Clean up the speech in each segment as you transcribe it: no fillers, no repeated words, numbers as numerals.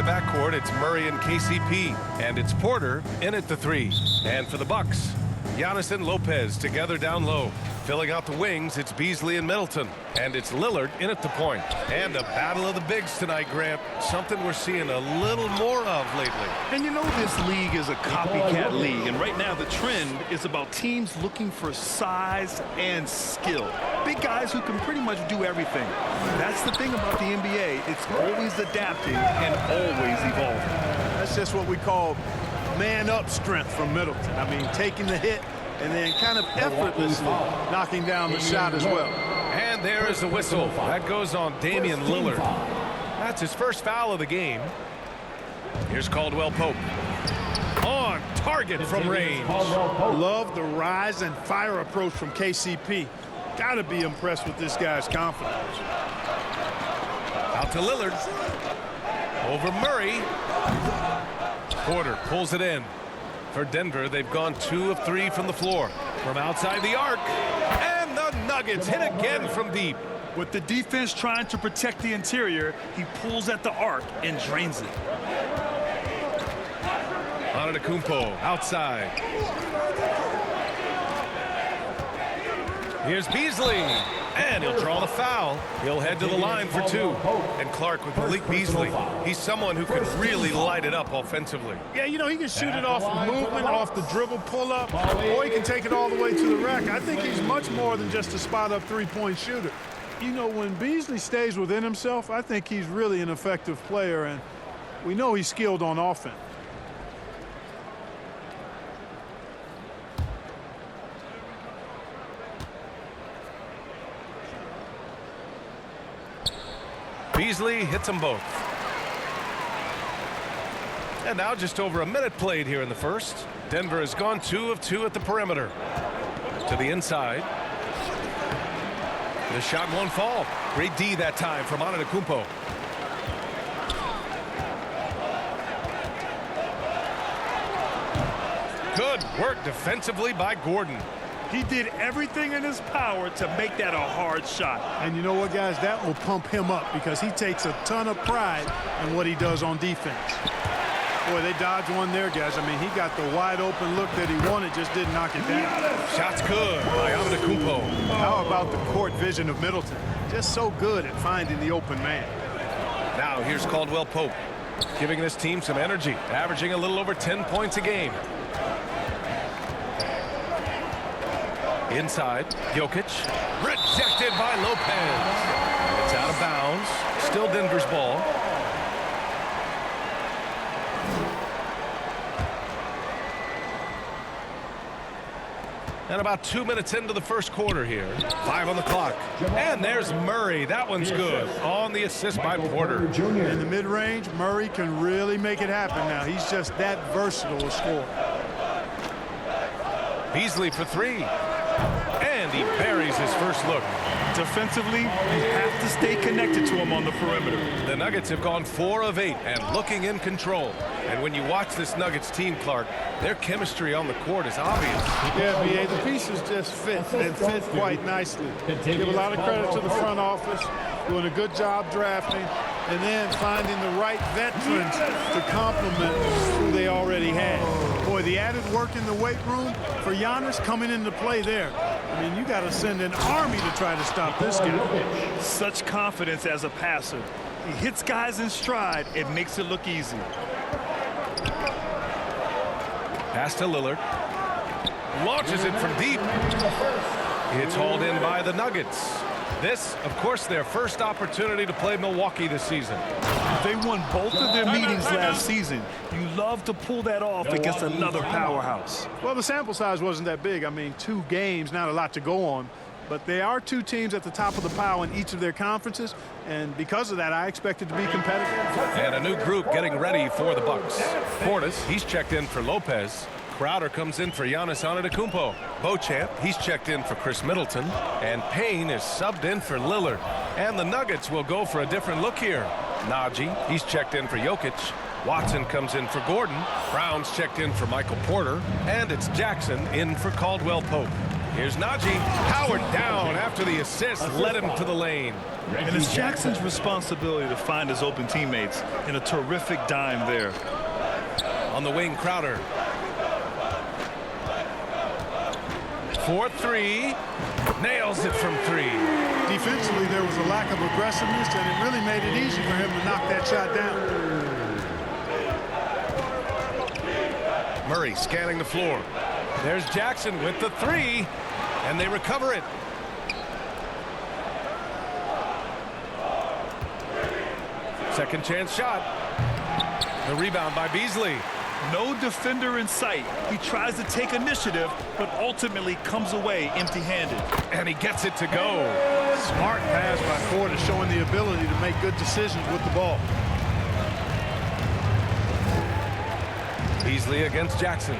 the backcourt, it's Murray and KCP. And it's Porter in at the 3. And for the Bucks, Giannis and Lopez together down low. Filling out the wings, it's Beasley and Middleton. And it's Lillard in at the point. And a battle of the bigs tonight, Grant. Something we're seeing a little more of lately. And you know this league is a copycat league. And right now the trend is about teams looking for size and skill. Big guys who can pretty much do everything. That's the thing about the NBA. It's always adapting and always evolving. That's just what we call man-up strength from Middleton. I mean, taking the hit and then kind of effortlessly knocking down the shot as well. And there is the whistle. That goes on Damian Lillard. That's his first foul of the game. Here's Caldwell Pope. On target from range. Love the rise and fire approach from KCP. Got to be impressed with this guy's confidence. Out to Lillard. Over Murray. Porter pulls it in. For Denver, they've gone 2 of 3 from the floor. From outside the arc. And the Nuggets hit again from deep. With the defense trying to protect the interior, he pulls at the arc and drains it. Antetokounmpo outside. Here's Beasley. And he'll draw the foul. He'll head to the line for 2. And Clark with Malik Beasley. He's someone who can really light it up offensively. Yeah, you know, he can shoot it off of movement, off the dribble pull-up, or he can take it all the way to the rack. I think he's much more than just a spot-up three-point shooter. You know, when Beasley stays within himself, I think he's really an effective player, and we know he's skilled on offense. Beasley hits them both. And now just over a minute played here in the first. Denver has gone 2 of 2 at the perimeter. To the inside. The shot won't fall. Great D that time from Antetokounmpo. Good work defensively by Gordon. He did everything in his power to make that a hard shot. And you know what, guys? That will pump him up because he takes a ton of pride in what he does on defense. Boy, they dodged one there, guys. I mean, he got the wide-open look that he wanted, just didn't knock it down. Shot's good by Antetokounmpo. How about the court vision of Middleton? Just so good at finding the open man. Now here's Caldwell Pope, giving this team some energy, averaging a little over 10 points a game. Inside, Jokic, rejected by Lopez. It's out of bounds. Still Denver's ball. And about 2 minutes into the first quarter here. 5 on the clock. And there's Murray. That one's good. On the assist by Porter. In the mid-range, Murray can really make it happen now. He's just that versatile a scorer. Beasley for 3. And he buries his first look. Defensively, you have to stay connected to him on the perimeter. The Nuggets have gone 4 of 8 and looking in control. And when you watch this Nuggets team, Clark, their chemistry on the court is obvious. Yeah, B.A., the pieces just fit and fit quite nicely. Give a lot of credit to the front office, doing a good job drafting, and then finding the right veterans to complement who they already had. Boy, the added work in the weight room for Giannis coming into play there. I mean, you got to send an army to try to stop this guy. Such confidence as a passer. He hits guys in stride. It makes it look easy. Pass to Lillard. Launches it from deep. It's hauled in by the Nuggets. This, of course, their first opportunity to play Milwaukee this season. They won both of their meetings last season. You love to pull that off against another powerhouse. Well, the sample size wasn't that big. I mean, 2 games, not a lot to go on. But they are 2 teams at the top of the pile in each of their conferences. And because of that, I expect it to be competitive. And a new group getting ready for the Bucks. Portis, he's checked in for Lopez. Crowder comes in for Giannis Antetokounmpo. Beauchamp, he's checked in for Chris Middleton. And Payne is subbed in for Lillard. And the Nuggets will go for a different look here. Najee, he's checked in for Jokic. Watson comes in for Gordon. Brown's checked in for Michael Porter. And it's Jackson in for Caldwell Pope. Here's Najee. Howard down after the assist led him to the lane. And it's Jackson's responsibility to find his open teammates, and a terrific dime there. On the wing, Crowder. 4-3. Nails it from 3. Defensively, there was a lack of aggressiveness, and it really made it easy for him to knock that shot down. Murray scanning the floor. There's Jackson with the 3, and they recover it. Second chance shot. The rebound by Beasley. No defender in sight. He tries to take initiative, but ultimately comes away empty-handed. And he gets it to go. Smart pass by Portis, showing the ability to make good decisions with the ball. Beasley against Jackson.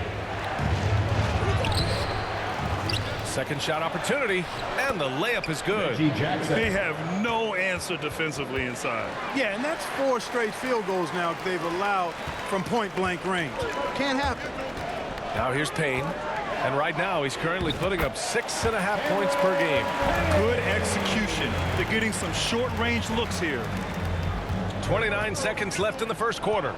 Second shot opportunity, and the layup is good. They have no answer defensively inside. Yeah, and that's 4 straight field goals now they've allowed from point-blank range. Can't happen. Now here's Payne, and right now he's currently putting up 6.5 points per game. Good execution. They're getting some short-range looks here. 29 seconds left in the first quarter.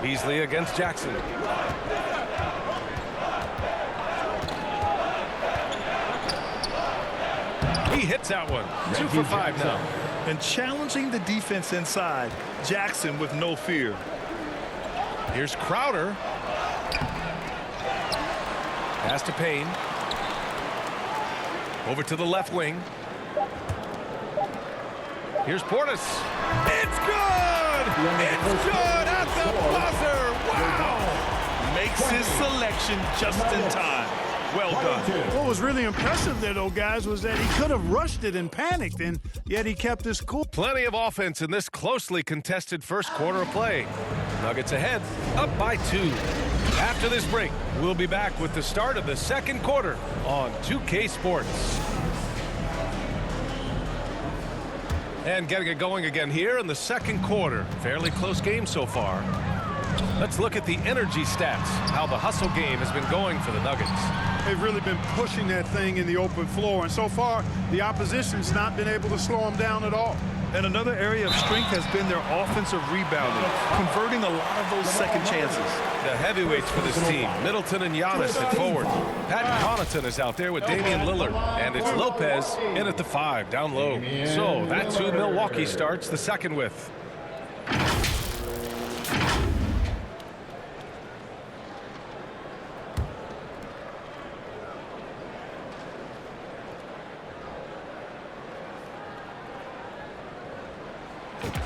Beasley against Jackson. He hits that one. 2 for 5 now. And challenging the defense inside, Jackson with no fear. Here's Crowder. Pass to Payne. Over to the left wing. Here's Portis. It's good! It's good at the buzzer! Wow! Makes his selection just in time. Well done. What was really impressive there, though, guys, was that he could have rushed it and panicked, and yet he kept his cool. Plenty of offense in this closely contested first quarter of play. Nuggets ahead, up by 2. After this break, we'll be back with the start of the second quarter on 2K Sports. And getting it going again here in the second quarter. Fairly close game so far. Let's look at the energy stats, how the hustle game has been going for the Nuggets. They've really been pushing that thing in the open floor, and so far the opposition's not been able to slow them down at all. And another area of strength has been their offensive rebounding, converting a lot of those second chances. The heavyweights for this team, Middleton and Giannis at forward. Pat Connaughton is out there with Damian Lillard, and it's Lopez in at the 5, down low. So that's who Milwaukee starts the second with.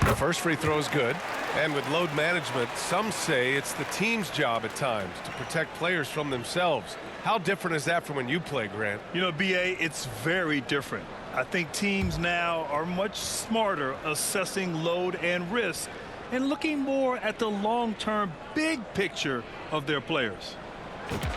The first free throw is good, and with load management, some say it's the team's job at times to protect players from themselves. How different is that from when you play, Grant? You know, B.A., it's very different. I think teams now are much smarter assessing load and risk and looking more at the long-term big picture of their players.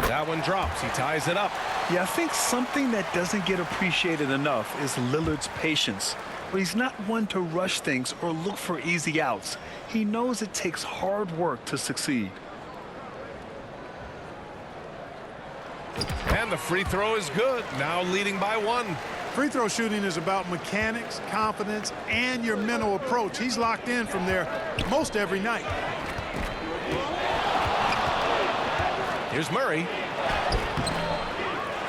That one drops. He ties it up. Yeah, I think something that doesn't get appreciated enough is Lillard's patience. But he's not one to rush things or look for easy outs. He knows it takes hard work to succeed. And the free throw is good. Now leading by 1. Free throw shooting is about mechanics, confidence, and your mental approach. He's locked in from there most every night. Here's Murray.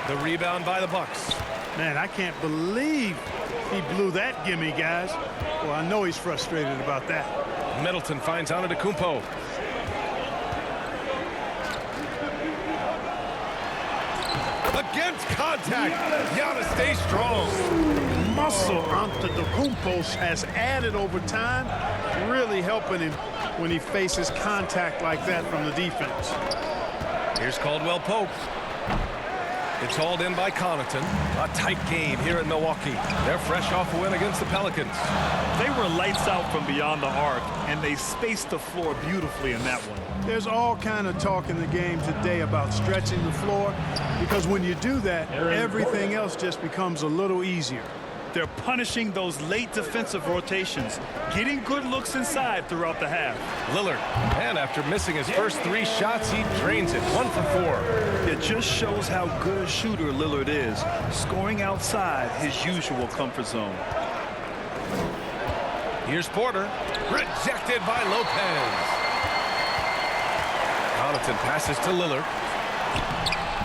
The rebound by the Bucks. Man, I can't believe he blew that gimme, guys. Well, I know he's frustrated about that. Middleton finds Antetokounmpo. Against contact. Giannis stays strong. Muscle Antetokounmpo has added over time, really helping him when he faces contact like that from the defense. Here's Caldwell Pope. It's hauled in by Connaughton. A tight game here in Milwaukee. They're fresh off a win against the Pelicans. They were lights out from beyond the arc, and they spaced the floor beautifully in that one. There's all kind of talk in the game today about stretching the floor, because when you do that, everything else just becomes a little easier. They're punishing those late defensive rotations, getting good looks inside throughout the half. Lillard, and after missing his first 3 shots, he drains it. 1 for 4. It just shows how good a shooter Lillard is, scoring outside his usual comfort zone. Here's Porter, rejected by Lopez. Connaughton passes to Lillard.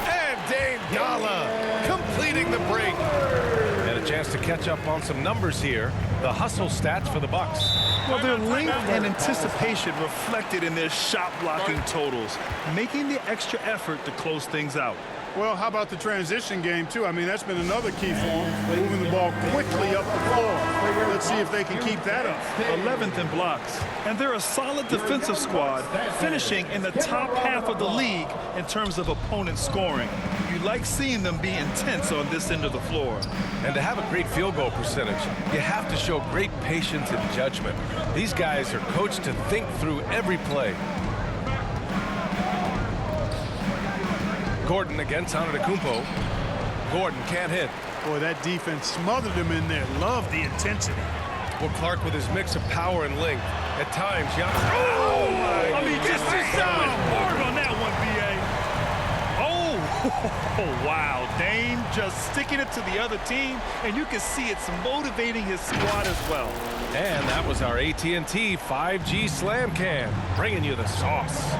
And Dame Dalla completing the break. And a chance to catch up on some numbers here. The hustle stats for the Bucks. Well, their length and anticipation reflected in their shot blocking totals, making the extra effort to close things out. Well, how about the transition game, too? I mean, that's been another key for them, moving the ball quickly up the floor. Let's see if they can keep that up. 11th in blocks. And they're a solid defensive squad, finishing in the top half of the league in terms of opponent scoring. You like seeing them be intense on this end of the floor. And to have a great field goal percentage, you have to show great patience and judgment. These guys are coached to think through every play. Gordon against Antetokounmpo. Gordon can't hit. Boy, that defense smothered him in there. Love the intensity. Well, Clark with his mix of power and length. At times, Giannis. Oh, my! I mean, just hard on that one, B.A. Oh, wow. Dame just sticking it to the other team, and you can see it's motivating his squad as well. And that was our AT&T 5G Slam Cam, bringing you the sauce.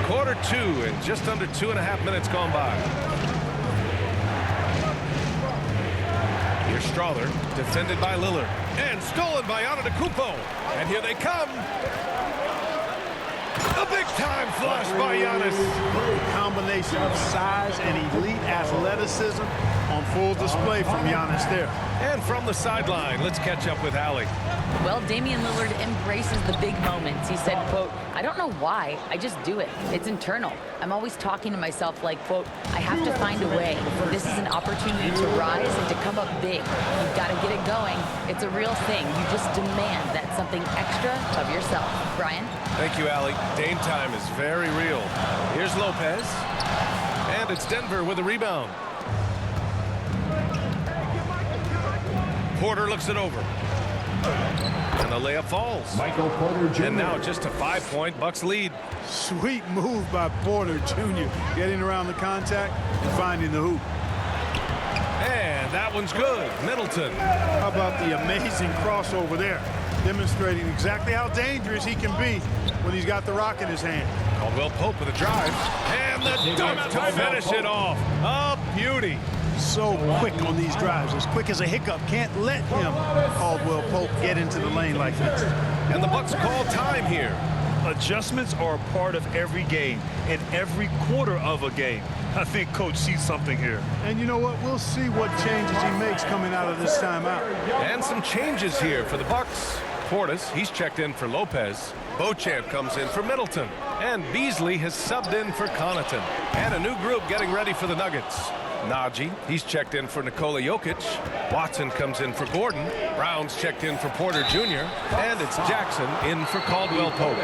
Quarter 2 and just under 2.5 minutes gone by. Here's Strother, defended by Lillard, and stolen by Antetokounmpo. And here they come. A big-time flush by Giannis. Combination of size and elite athleticism on full display from Giannis there. And from the sideline, let's catch up with Allie. Well, Damian Lillard embraces the big moments. He said, quote, "I don't know why, I just do it. It's internal. I'm always talking to myself like, quote, I have to find a way. This is an opportunity to rise and to come up big. You've got to get it going. It's a real thing. You just demand that something extra of yourself." Brian? Thank you, Allie. Dame time is very real. Here's Lopez. And it's Denver with a rebound. Porter looks it over. And the layup falls. Michael Porter Jr. And now just a 5-point Bucks lead. Sweet move by Porter Jr. Getting around the contact and finding the hoop. And that one's good. Middleton. How about the amazing crossover there? Demonstrating exactly how dangerous he can be when he's got the rock in his hand. Caldwell Pope with a drive. And the dunk to finish it off. A beauty. So quick on these drives, as quick as a hiccup. Can't let him, Caldwell Pope, get into the lane like this. And the Bucks call time here. Adjustments are a part of every game and every quarter of a game. I think Coach sees something here. And you know what? We'll see what changes he makes coming out of this timeout. And some changes here for the Bucks. Portis, he's checked in for Lopez. Beauchamp comes in for Middleton. And Beasley has subbed in for Connaughton. And a new group getting ready for the Nuggets. Najee, he's checked in for Nikola Jokic. Watson comes in for Gordon. Brown's checked in for Porter Jr. And it's Jackson in for Caldwell Pope.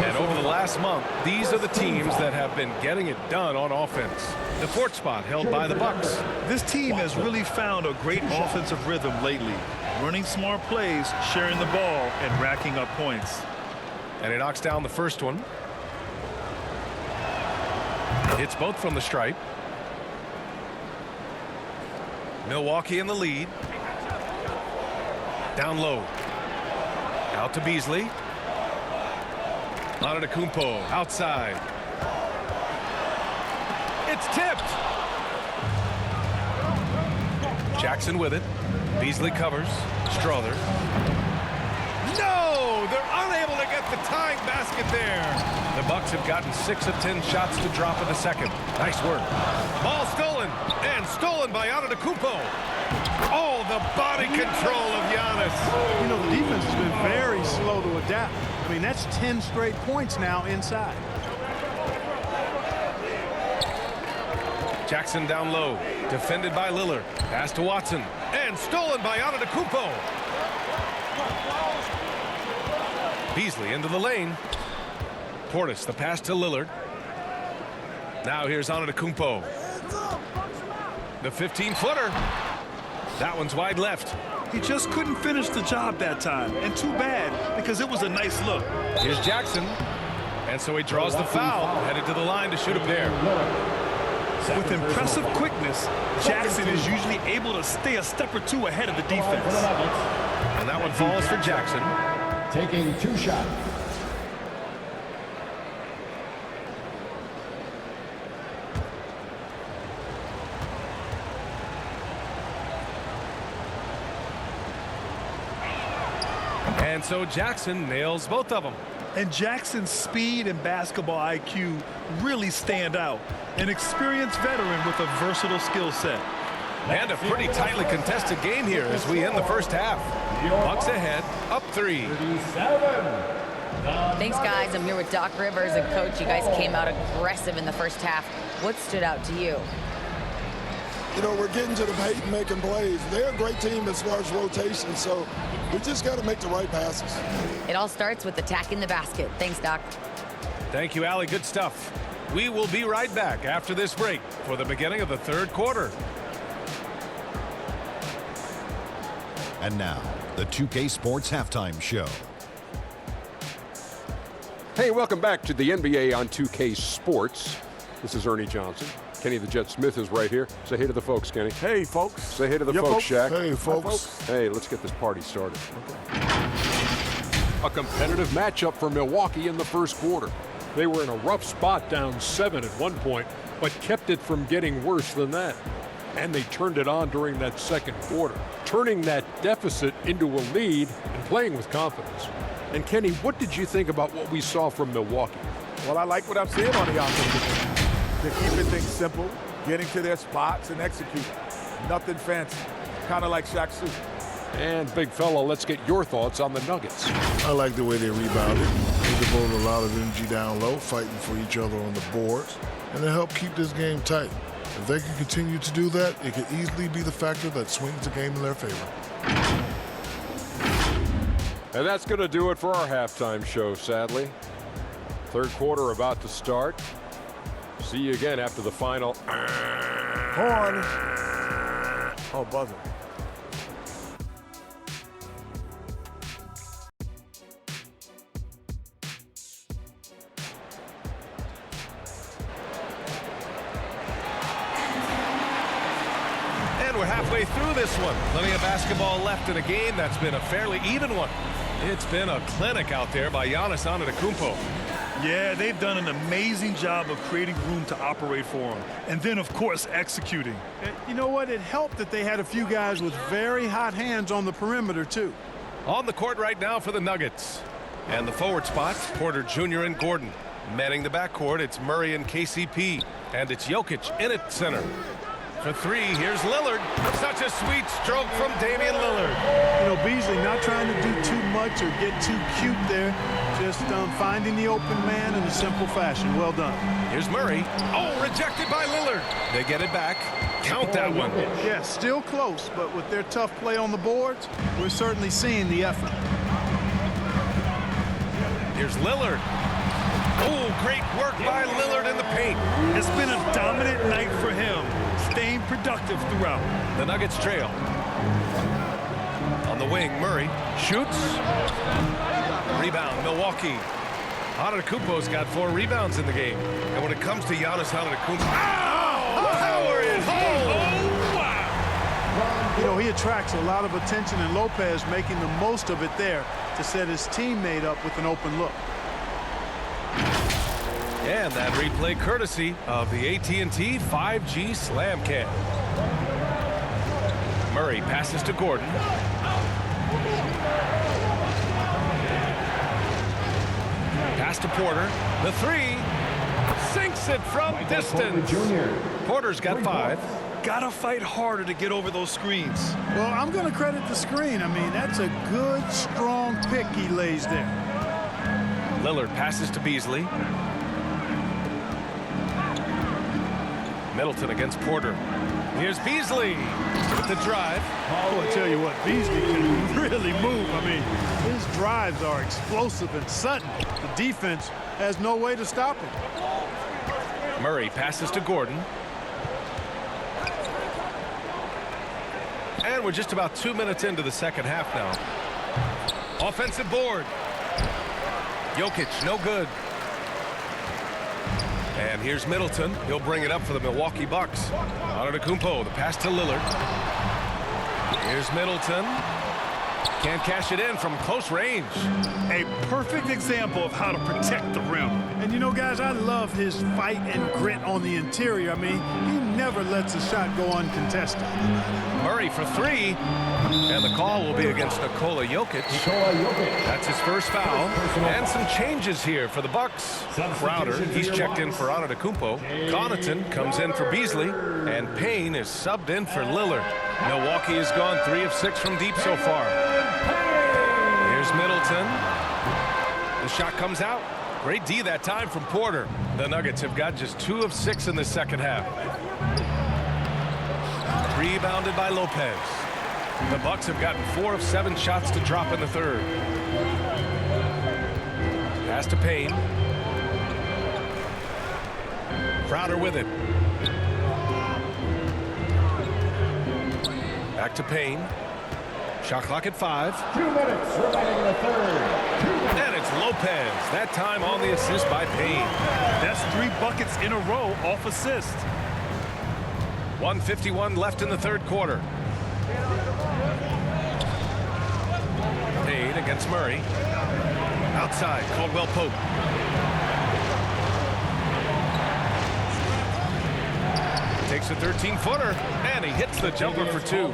And over the last month, these are the teams that have been getting it done on offense. The fourth spot held by the Bucks. This team has really found a great offensive rhythm lately. Running smart plays, sharing the ball, and racking up points. And he knocks down the first one. Hits both from the stripe. Milwaukee in the lead. Down low. Out to Beasley. Antetokounmpo outside. It's tipped. Jackson with it. Beasley covers. Strother. No! They're unable to get the tying basket there. The Bucks have gotten 6 of 10 shots to drop in the second. Nice work. Ball stolen. And stolen by Antetokounmpo. Oh, the body control of Giannis. You know, the defense has been very slow to adapt. I mean, that's 10 straight points now inside. Jackson down low. Defended by Lillard. Pass to Watson. And stolen by Antetokounmpo. Beasley into the lane. Portis, the pass to Lillard. Now here's Antetokounmpo. The 15-footer. That one's wide left. He just couldn't finish the job that time, and too bad, because it was a nice look. Here's Jackson. And so he draws the foul, headed to the line to shoot a pair. With impressive quickness, Jackson is usually able to stay a step or two ahead of the defense. And that one falls for Jackson. Taking 2 shots. And so Jackson nails both of them. And Jackson's speed and basketball IQ really stand out. An experienced veteran with a versatile skill set. And a pretty tightly contested game here as we end the first half. Bucks ahead, up 3. Thanks, guys. I'm here with Doc Rivers and Coach. You guys came out aggressive in the first half. What stood out to you? You know, we're getting to the paint and making plays. They're a great team as far as rotation, so we just got to make the right passes. It all starts with attacking the basket. Thanks, Doc. Thank you, Allie. Good stuff. We will be right back after this break for the beginning of the third quarter. And now, the 2K Sports Halftime Show. Hey, welcome back to the NBA on 2K Sports. This is Ernie Johnson. Kenny the Jet Smith is right here. Say hey to the folks, Kenny. Hey, folks. Say hey to the folks, Shaq. Hey, folks. Hey, let's get this party started. A competitive matchup for Milwaukee in the first quarter. They were in a rough spot, down 7 at one point, but kept it from getting worse than that. And they turned it on during that second quarter, turning that deficit into a lead and playing with confidence. And Kenny, what did you think about what we saw from Milwaukee? Well, I like what I'm seeing on the offensive end. They're keeping things simple, getting to their spots and executing. Nothing fancy, kind of like Shaq Fu. And big fella, let's get your thoughts on the Nuggets. I like the way they rebounded. They devoted a lot of energy down low, fighting for each other on the boards, and they helped keep this game tight. If they can continue to do that, it could easily be the factor that swings the game in their favor. And that's going to do it for our halftime show, sadly. Third quarter about to start. See you again after the final. Horn. Oh, buzzer. And we're halfway through this one. Plenty of basketball left in a game that's been a fairly even one. It's been a clinic out there by Giannis Antetokounmpo. Yeah, they've done an amazing job of creating room to operate for him. And then, of course, executing. You know what? It helped that they had a few guys with very hot hands on the perimeter, too. On the court right now for the Nuggets. And the forward spots, Porter Jr. and Gordon. Manning the backcourt, it's Murray and KCP. And it's Jokic in at center. For 3, here's Lillard. Such a sweet stroke from Damian Lillard. You know, Beasley not trying to do too much or get too cute there. Just finding the open man in a simple fashion. Well done. Here's Murray. Oh, rejected by Lillard. They get it back. Count that one. Yeah, still close, but with their tough play on the boards, we're certainly seeing the effort. Here's Lillard. Oh, great work by Lillard in the paint. It's been a dominant night for him, staying productive throughout. The Nuggets trail. On the wing, Murray shoots. Rebound, Milwaukee. Antetokounmpo's got 4 rebounds in the game. And when it comes to Giannis Antetokounmpo, power is home. Oh, wow. You know, he attracts a lot of attention, and Lopez making the most of it there to set his teammate up with an open look. And that replay courtesy of the AT&T 5G Slam Cam. Murray passes to Gordon. Pass to Porter. The 3. Sinks it from distance. Porter's got 5. Gotta fight harder to get over those screens. Well, I'm going to credit the screen. I mean, that's a good, strong pick he lays there. Lillard passes to Beasley. Middleton against Porter. Here's Beasley with the drive. Oh, I tell you what, Beasley can really move. I mean, his drives are explosive and sudden. The defense has no way to stop him. Murray passes to Gordon. And we're just about 2 minutes into the second half now. Offensive board. Jokic, no good. And here's Middleton. He'll bring it up for the Milwaukee Bucks. Antetokounmpo, the pass to Lillard. Here's Middleton. Can't cash it in from close range. A perfect example of how to protect the rim. And you know, guys, I love his fight and grit on the interior. I mean, he never lets a shot go uncontested. Murray for three. And the call will be against Nikola Jokic. That's his first foul. And some changes here for the Bucks. Crowder, he's checked in for Antetokounmpo. Connaughton comes in for Beasley. And Payne is subbed in for Lillard. Milwaukee has gone 3 of 6 from deep so far. Here's Middleton. The shot comes out. Great D that time from Porter. The Nuggets have got just 2 of 6 in the second half. Rebounded by Lopez. The Bucks have gotten 4 of 7 shots to drop in the third. Pass to Payne. Crowder with it. Back to Payne. Shot clock at 5. 2 minutes remaining in the third. And it's Lopez. That time on the assist by Payne. That's 3 buckets in a row off assist. 1:51 left in the third quarter. Payne against Murray. Outside, Caldwell Pope. Takes a 13-footer, and he hits the jumper for 2.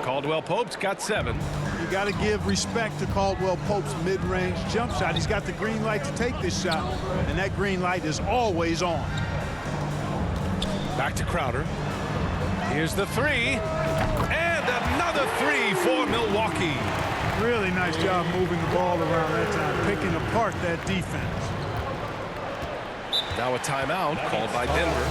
Caldwell Pope's got 7. You got to give respect to Caldwell Pope's mid-range jump shot. He's got the green light to take this shot, and that green light is always on. Back to Crowder. Here's the 3, and another 3 for Milwaukee. Really nice job moving the ball around that time, picking apart that defense. Now a timeout called by Denver.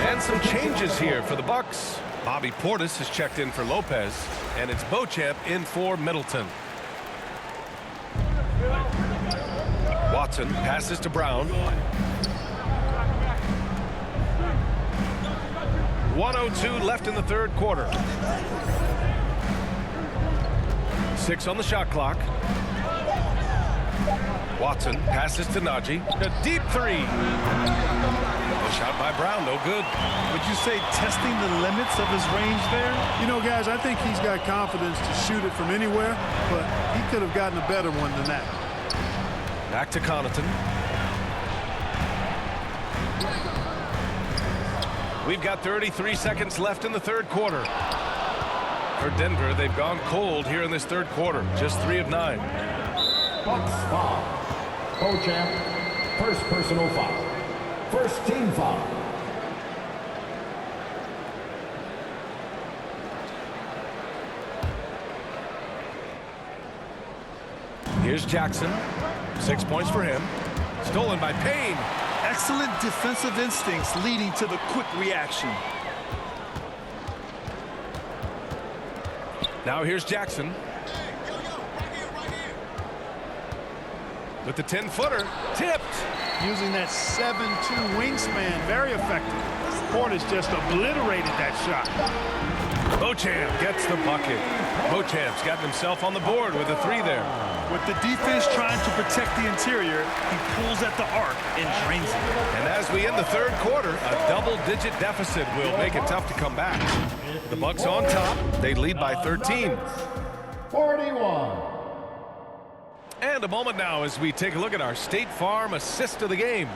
And some changes here for the Bucks. Bobby Portis has checked in for Lopez, and it's Beauchamp in for Middleton. Watson passes to Brown. 1:02 left in the third quarter. 6 on the shot clock. Watson passes to Najee. A deep 3. The shot by Brown, no good. Would you say testing the limits of his range there? You know, guys, I think he's got confidence to shoot it from anywhere, but he could have gotten a better one than that. Back to Connaughton. We've got 33 seconds left in the third quarter. For Denver, they've gone cold here in this third quarter. Just 3 of 9. Bucks foul. Beauchamp, first personal foul. First team foul. Here's Jackson. 6 points for him. Stolen by Payne. Excellent defensive instincts leading to the quick reaction. Now here's Jackson. With the 10-footer, tipped. Using that 7'2" wingspan, very effective. Portis just obliterated that shot. Beauchamp gets the bucket. Beauchamp's gotten himself on the board with a 3 there. With the defense trying to protect the interior, he pulls at the arc and drains it. And as we end the third quarter, a double-digit deficit will make it tough to come back. The Bucks on top. They lead by 13. 41. And a moment now as we take a look at our State Farm assist of the game.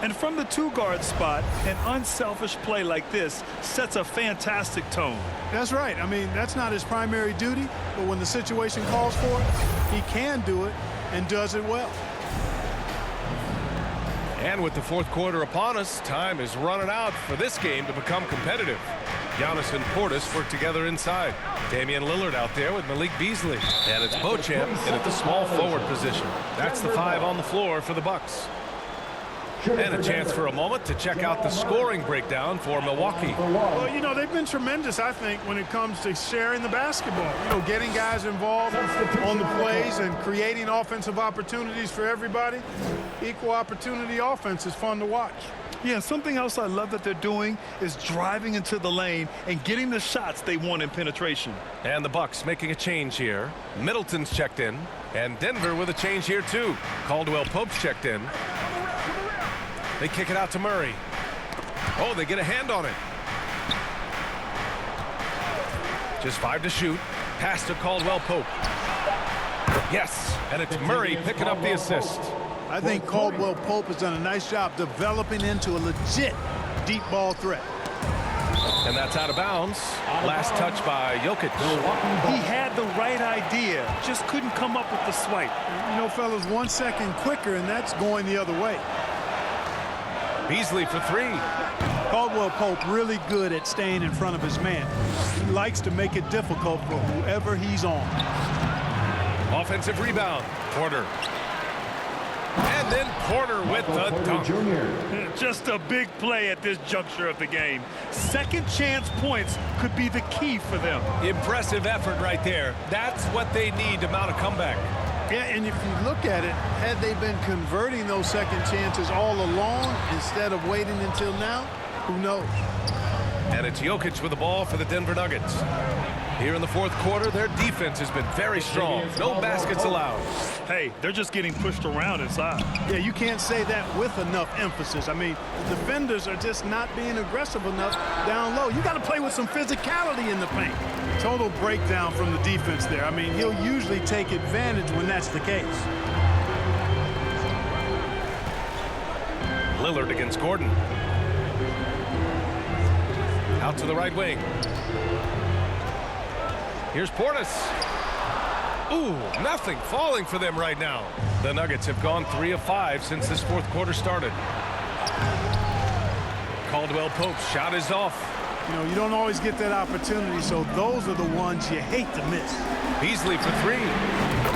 And from the 2-guard spot, an unselfish play like this sets a fantastic tone. That's right. I mean, that's not his primary duty, but when the situation calls for it, he can do it and does it well. And with the fourth quarter upon us, time is running out for this game to become competitive. Giannis and Portis work together inside. Damian Lillard out there with Malik Beasley. And it's Beauchamp in at the small forward position. That's the 5 on the floor for the Bucks. And a chance for a moment to check out the scoring breakdown for Milwaukee. Well, you know, they've been tremendous, I think, when it comes to sharing the basketball. You know, getting guys involved on the plays and creating offensive opportunities for everybody. Equal opportunity offense is fun to watch. Yeah, something else I love that they're doing is driving into the lane and getting the shots they want in penetration. And the Bucks making a change here. Middleton's checked in. And Denver with a change here, too. Caldwell Pope's checked in. They kick it out to Murray. Oh, they get a hand on it. Just 5 to shoot. Pass to Caldwell Pope. Yes, and it's Murray picking up the assist. I think Caldwell Pope has done a nice job developing into a legit deep ball threat. And that's out of bounds. Last touch by Jokic. He had the right idea, just couldn't come up with the swipe. You know, fellas, 1 second quicker, and that's going the other way. Beasley for 3. Caldwell Pope really good at staying in front of his man. He likes to make it difficult for whoever he's on. Offensive rebound. Porter. And then Porter with the dunk. Just a big play at this juncture of the game. Second chance points could be the key for them. Impressive effort right there. That's what they need to mount a comeback. Yeah, and if you look at it, had they been converting those second chances all along instead of waiting until now, who knows? And it's Jokic with the ball for the Denver Nuggets. Here in the fourth quarter, their defense has been very strong. No baskets allowed. Hey, they're just getting pushed around inside. Yeah, you can't say that with enough emphasis. I mean, the defenders are just not being aggressive enough down low. You got to play with some physicality in the paint. Total breakdown from the defense there. I mean, he'll usually take advantage when that's the case. Lillard against Gordon. Out to the right wing. Here's Portis. Ooh, nothing falling for them right now. The Nuggets have gone 3 of 5 since this fourth quarter started. Caldwell Pope's shot is off. You know, you don't always get that opportunity, so those are the ones you hate to miss. Beasley for 3.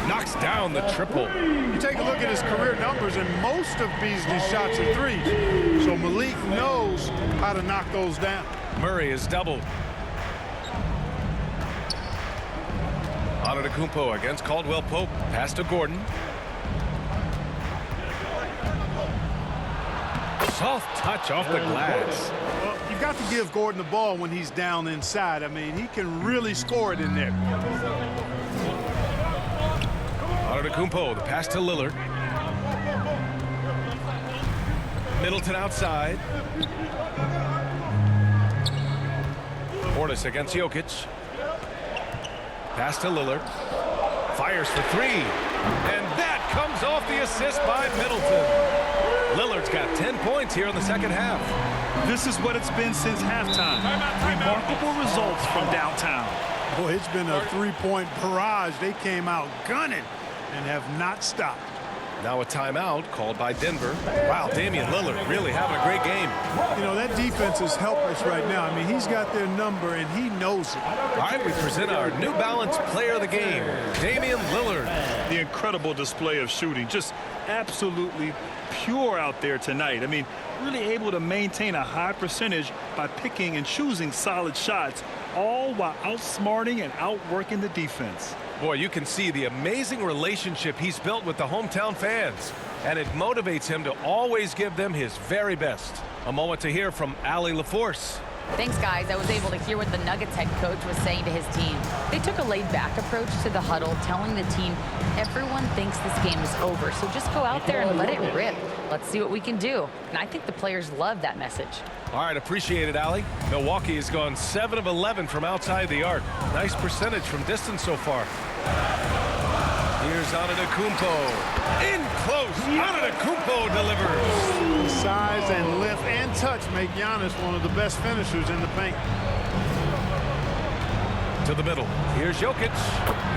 Knocks down the triple. You take a look at his career numbers, and most of Beasley's shots are threes. So Malik knows how to knock those down. Murray is doubled. Antetokounmpo against Caldwell Pope. Pass to Gordon. Soft touch off the glass. Well, you've got to give Gordon the ball when he's down inside. I mean, he can really score it in there. Antetokounmpo, the pass to Lillard. Middleton outside. Portis against Jokic. Pass to Lillard. Fires for 3. And that comes off the assist by Middleton. Lillard's got 10 points here in the second half. This is what it's been since halftime. Remarkable results from downtown. Boy, it's been a three-point barrage. They came out gunning and have not stopped. Now a timeout called by Denver. Wow, Damian Lillard really having a great game. You know, that defense is helpless right now. I mean, he's got their number, and he knows it. All right, we present our New Balance player of the game, Damian Lillard. The incredible display of shooting, just absolutely pure out there tonight. I mean, really able to maintain a high percentage by picking and choosing solid shots, all while outsmarting and outworking the defense. Boy, you can see the amazing relationship he's built with the hometown fans, and it motivates him to always give them his very best. A moment to hear from Allie LaForce. Thanks, guys. I was able to hear what the Nuggets head coach was saying to his team. They took a laid-back approach to the huddle, telling the team, everyone thinks this game is over, so just go out there and let it rip. Let's see what we can do. And I think the players love that message. All right, appreciate it, Allie. Milwaukee has gone 7 of 11 from outside the arc. Nice percentage from distance so far. Here's Antetokounmpo. In close. Antetokounmpo delivers. Size and lift and touch make Giannis one of the best finishers in the paint. To the middle. Here's Jokic.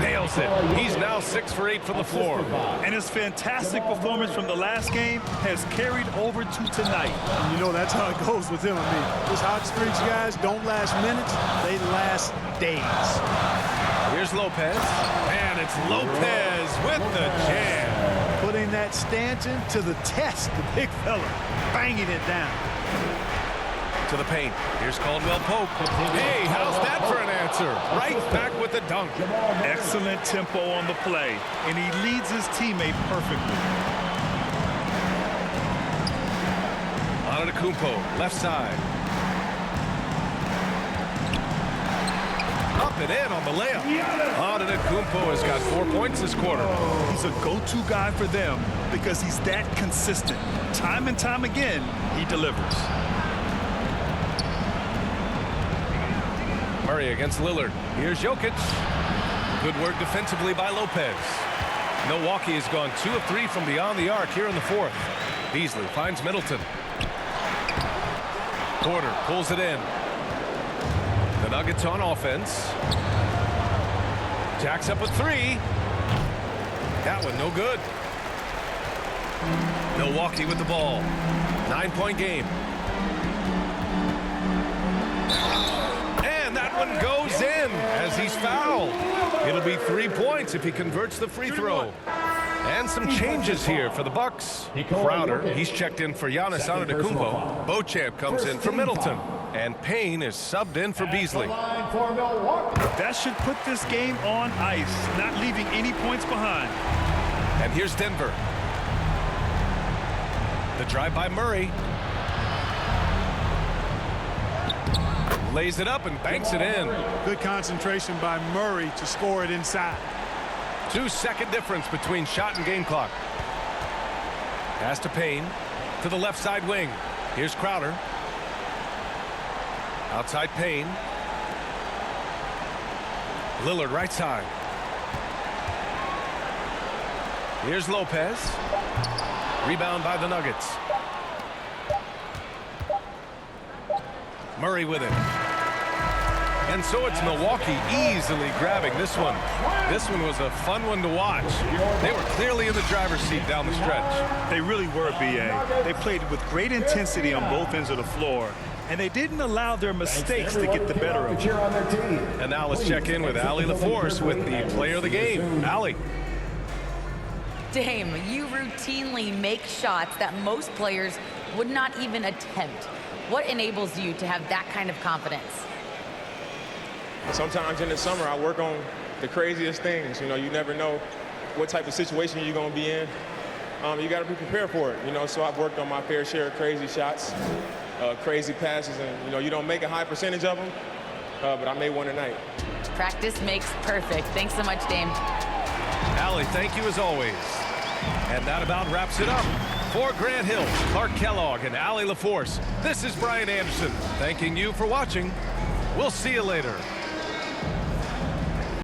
Nails it. He's now 6 for 8 from the floor. And his fantastic performance from the last game has carried over to tonight. And you know, that's how it goes with him. I mean, those hot streaks, guys, don't last minutes. They last days. Here's Lopez. And it's Lopez with the jam. Putting that that stanchion to the test. The big fella banging it down. To the paint. Here's Caldwell Pope. Hey, how's that for an answer? Right back with the dunk. Excellent tempo on the play, and he leads his teammate perfectly. Antetokounmpo, left side. Up and in on the layup. Antetokounmpo has got 4 points this quarter. He's a go-to guy for them because he's that consistent. Time and time again, he delivers. Murray against Lillard. Here's Jokic. Good work defensively by Lopez. Milwaukee has gone 2 of 3 from beyond the arc here in the fourth. Beasley finds Middleton. Porter pulls it in. The Nuggets on offense. Jacks up a 3. That one no good. Milwaukee with the ball. 9-point game. And that one goes in as he's fouled. It'll be 3 points if he converts the free throw. And some changes here for the Bucks. Crowder, he's checked in for Giannis Antetokounmpo. Beauchamp comes in for Middleton. And Payne is subbed in for Beasley. That should put this game on ice, not leaving any points behind. And here's Denver. The drive by Murray. Lays it up and banks it in. Good concentration by Murray to score it inside. 2-second difference between shot and game clock. Pass to Payne. To the left side wing. Here's Crowder. Outside Payne. Lillard right side. Here's Lopez. Rebound by the Nuggets. Murray with it. And so it's Milwaukee easily grabbing this one. This one was a fun one to watch. They were clearly in the driver's seat down the stretch. They really were, B.A. They played with great intensity on both ends of the floor, and they didn't allow their mistakes to get the better of them. And now let's check in with Allie LaForce with the player of the game. Allie. Dame, you routinely make shots that most players would not even attempt. What enables you to have that kind of confidence? Sometimes in the summer, I work on the craziest things. You know, you never know what type of situation you're going to be in. You got to be prepared for it, you know, so I've worked on my fair share of crazy shots, crazy passes, and, you don't make a high percentage of them, but I made one tonight. Practice makes perfect. Thanks so much, Dame. Allie, thank you as always. And that about wraps it up. For Grant Hill, Clark Kellogg, and Allie LaForce, this is Brian Anderson thanking you for watching. We'll see you later.